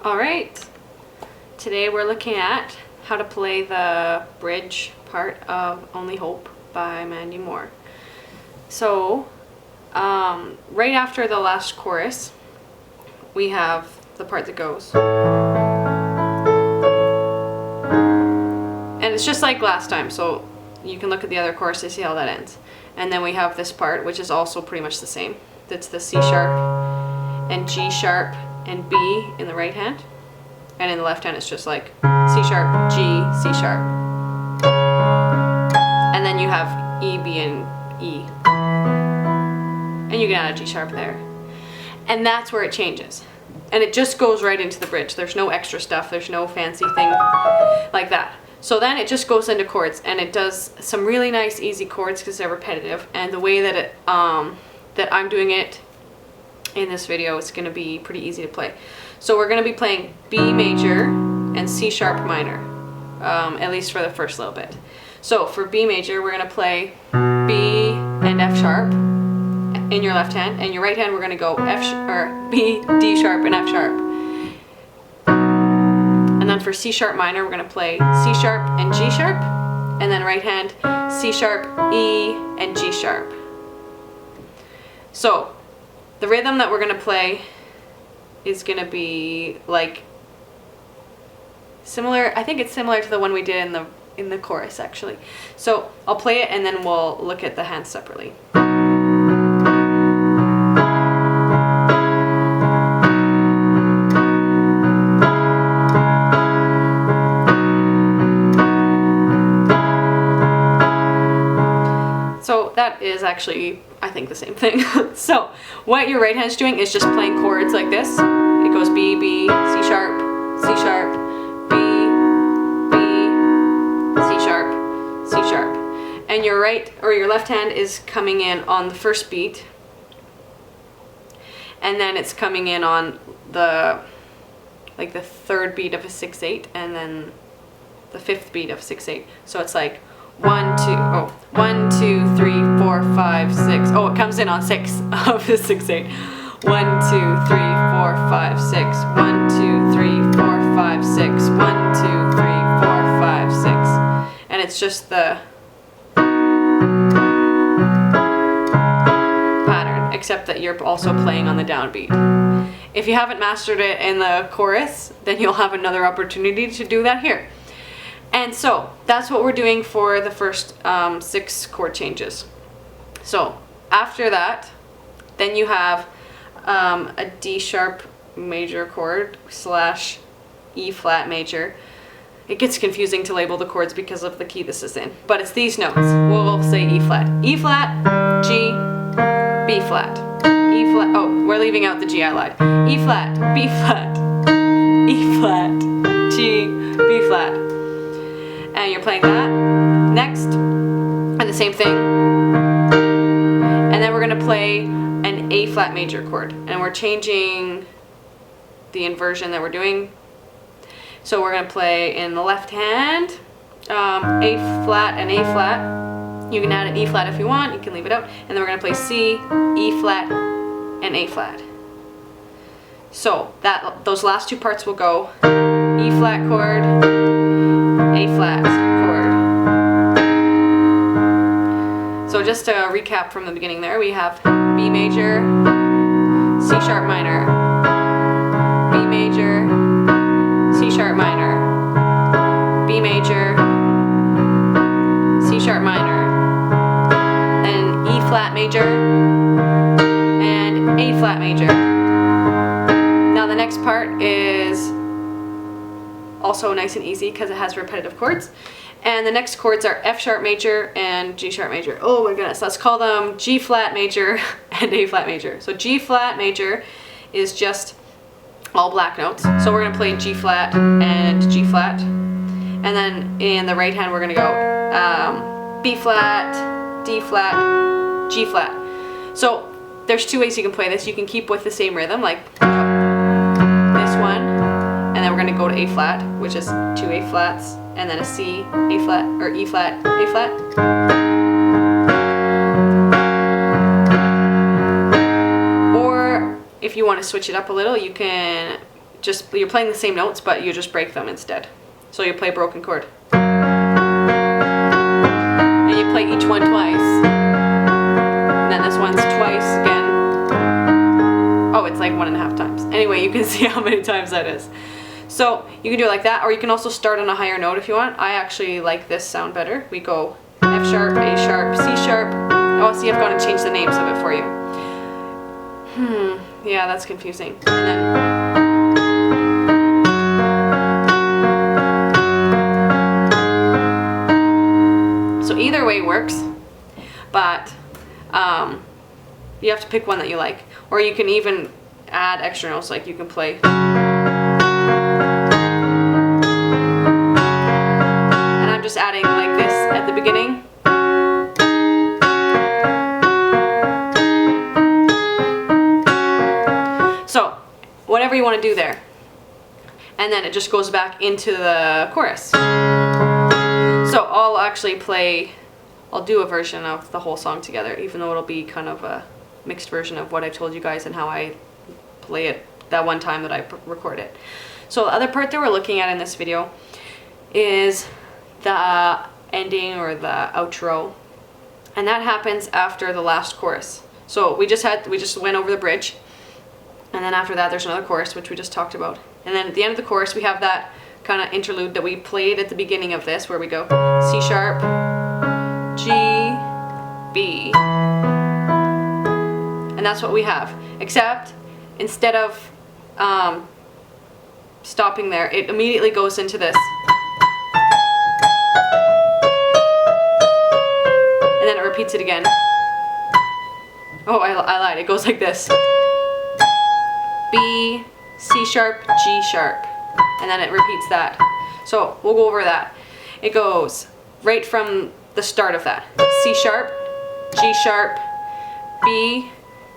Alright, today we're looking at how to play the bridge part of Only Hope by Mandy Moore. So, right after the last chorus, we have the part that goes. And it's just like last time, so you can look at the other chorus to see how that ends. And then we have this part, which is also pretty much the same. That's the C sharp and G sharp and B in the right hand, and in the left hand it's just like C sharp, G, C sharp, and then you have E, B, and E, and you can add a G sharp there, and that's where it changes, and it just goes right into the bridge. There's no extra stuff, there's no fancy thing like that. So then it just goes into chords, and it does some really nice easy chords because they're repetitive, and the way that it that I'm doing it in this video, it's going to be pretty easy to play. So we're going to be playing B major and C sharp minor, at least for the first little bit. So for B major, we're going to play B and F sharp in your left hand, and your right hand we're going to go B, D sharp, and F sharp. And then for C sharp minor, we're going to play C sharp and G sharp, and then right hand C sharp, E, and G sharp. So the rhythm that we're going to play is going to be like similar. I think it's similar to the one we did in the chorus actually. So I'll play it and then we'll look at the hands separately. So that is actually, I think, the same thing. So what your right hand's doing is just playing chords like this. It goes B, B, C sharp, C sharp, B, B, C sharp, C sharp. And your right or your left hand is coming in on the first beat, and then it's coming in on the third beat of a 6/8, and then the fifth beat of 6/8. So it's like 1, 2, 1, 2, 3, 4, 5, 6. Oh, it comes in on 6 of the 6/8. 1, 2, 3, 4, 5, 6. 1, 2, 3, 4, 5, 6. 1, 2, 3, 4, 5, 6. And it's just the pattern, except that you're also playing on the downbeat. If you haven't mastered it in the chorus, then you'll have another opportunity to do that here. And so that's what we're doing for the first 6 chord changes. So after that, then you have a D sharp major chord / E flat major. It gets confusing to label the chords because of the key this is in, but it's these notes. We'll say E flat, G, B flat, E flat. Oh, we're leaving out the G, I lied. E flat, B flat, E flat, G, B flat. And you're playing that next, and the same thing. And then we're going to play an A flat major chord, and we're changing the inversion that we're doing. So we're going to play in the left hand A flat and A flat. You can add an E flat if you want, you can leave it out. And then we're going to play C, E flat, and A flat. So those last 2 parts will go E flat chord, A flat chord. So just to recap from the beginning there, we have B major, C sharp minor, B major, C sharp minor, B major, C sharp minor, and E flat major, and A flat major. Now the next part is also nice and easy because it has repetitive chords. And the next chords are F sharp major and G sharp major. Oh my goodness, let's call them G flat major and A flat major. So G flat major is just all black notes. So we're going to play G flat and G flat. And then in the right hand we're going to go B flat, D flat, G flat. So there's 2 ways you can play this. You can keep with the same rhythm, like this one. And then we're going to go to A flat, which is 2 A flats, and then a C, A flat, or E flat, A flat. Or if you want to switch it up a little, you can just you're playing the same notes, but you just break them instead. So you play a broken chord. And you play each one twice. And then this one's twice again. Oh, it's like 1.5 times. Anyway, you can see how many times that is. So you can do it like that, or you can also start on a higher note if you want. I actually like this sound better. We go F sharp, A sharp, C sharp. Oh, see, I've got to change the names of it for you. Yeah, that's confusing. And then so either way works, but you have to pick one that you like, or you can even add extra notes, like you can play. And I'm just adding like this at the beginning. So whatever you want to do there. And then it just goes back into the chorus. So I'll actually play, I'll do a version of the whole song together, even though it'll be kind of a mixed version of what I told you guys and how I play it that one time that I record it. So the other part that we're looking at in this video is the ending or the outro, and that happens after the last chorus. So we just went over the bridge, and then after that there's another chorus, which we just talked about, and then at the end of the chorus we have that kind of interlude that we played at the beginning of this, where we go C sharp, G, B, and that's what we have, except instead of stopping there, it immediately goes into this. And then it repeats it again. Oh, I lied. It goes like this. B, C sharp, G sharp. And then it repeats that. So we'll go over that. It goes right from the start of that. C sharp, G sharp, B,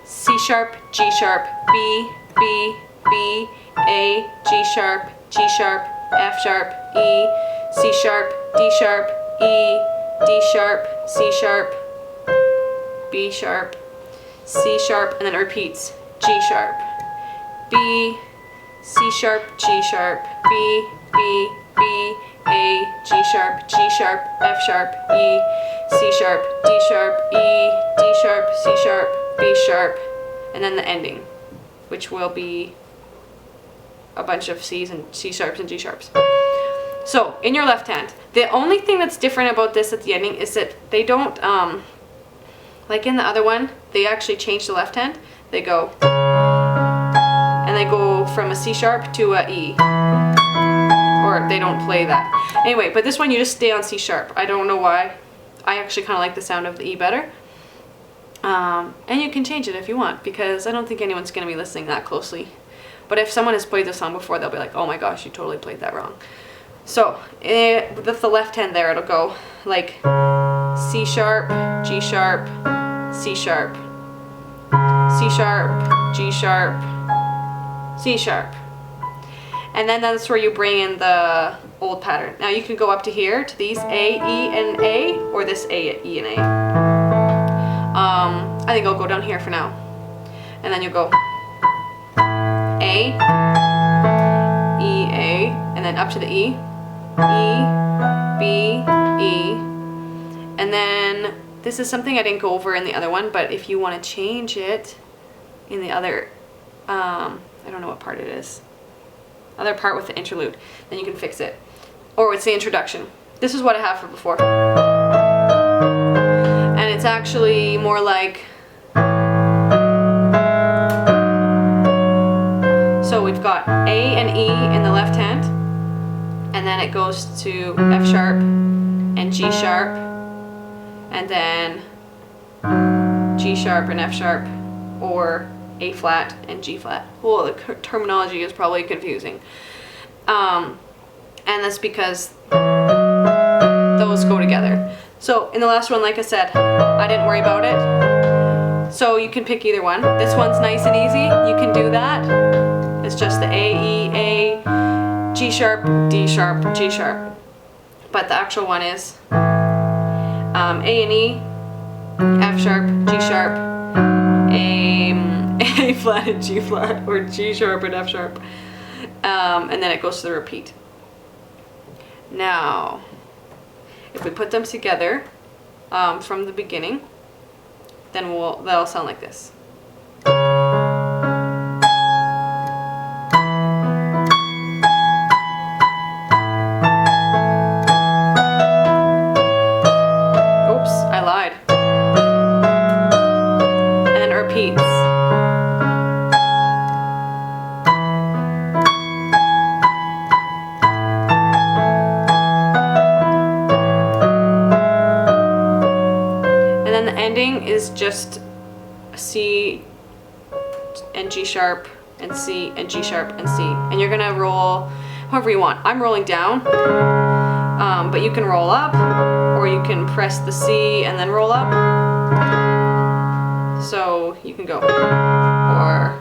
C sharp, G sharp, B, B, B, A, G sharp, G sharp, F sharp, E, C sharp, D sharp, E, D sharp, C sharp, B sharp, C sharp, and then it repeats. G sharp, B, C sharp, G sharp, B, B, B, A, G sharp, G sharp, F sharp, E, C sharp, D sharp, E, D sharp, C sharp, B sharp, and then the ending, which will be a bunch of C's and C sharps and G sharps. So in your left hand, the only thing that's different about this at the ending is that they don't, like in the other one, they actually change the left hand. They go, and they go from a C sharp to a E, or they don't play that. Anyway, but this one you just stay on C sharp. I don't know why. I actually kind of like the sound of the E better. And you can change it if you want, because I don't think anyone's going to be listening that closely. But if someone has played the song before, they'll be like, oh my gosh, you totally played that wrong. So with the left hand there, it'll go like C sharp, G sharp, C sharp, C sharp, G sharp, C sharp. And then that's where you bring in the old pattern. Now you can go up to here, to these A, E, and A, or this A, E, and A. I think I'll go down here for now. And then you'll go A, E, A, and then up to the E, E, B, E. And then this is something I didn't go over in the other one, but if you want to change it in the other, I don't know what part it is, other part with the interlude, then you can fix it. Or it's the introduction. This is what I have for before. And it's actually more like, so we've got A and E in the left hand, and then it goes to F sharp and G sharp, and then G sharp and F sharp, or A flat and G flat. Well, the terminology is probably confusing. And that's because those go together. So in the last one, like I said, I didn't worry about it. So you can pick either one. This one's nice and easy. You can do that. It's just the A, E, A, G sharp, D sharp, G sharp. But the actual one is A and E, F sharp, G sharp, A flat and G flat, or G sharp and F sharp, and then it goes to the repeat. Now, if we put them together from the beginning, then that'll sound like this. Oops, I lied. And then it repeats. And then the ending is just C and G sharp and C and G sharp and C. And you're gonna roll however you want. I'm rolling down, but you can roll up, or you can press the C and then roll up. So you can go, or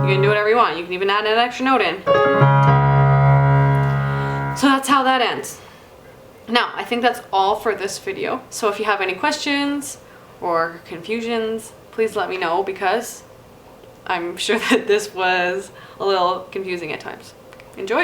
you can do whatever you want. You can even add an extra note in. So that's how that ends. Now, I think that's all for this video. So if you have any questions or confusions, please let me know, because I'm sure that this was a little confusing at times. Enjoy!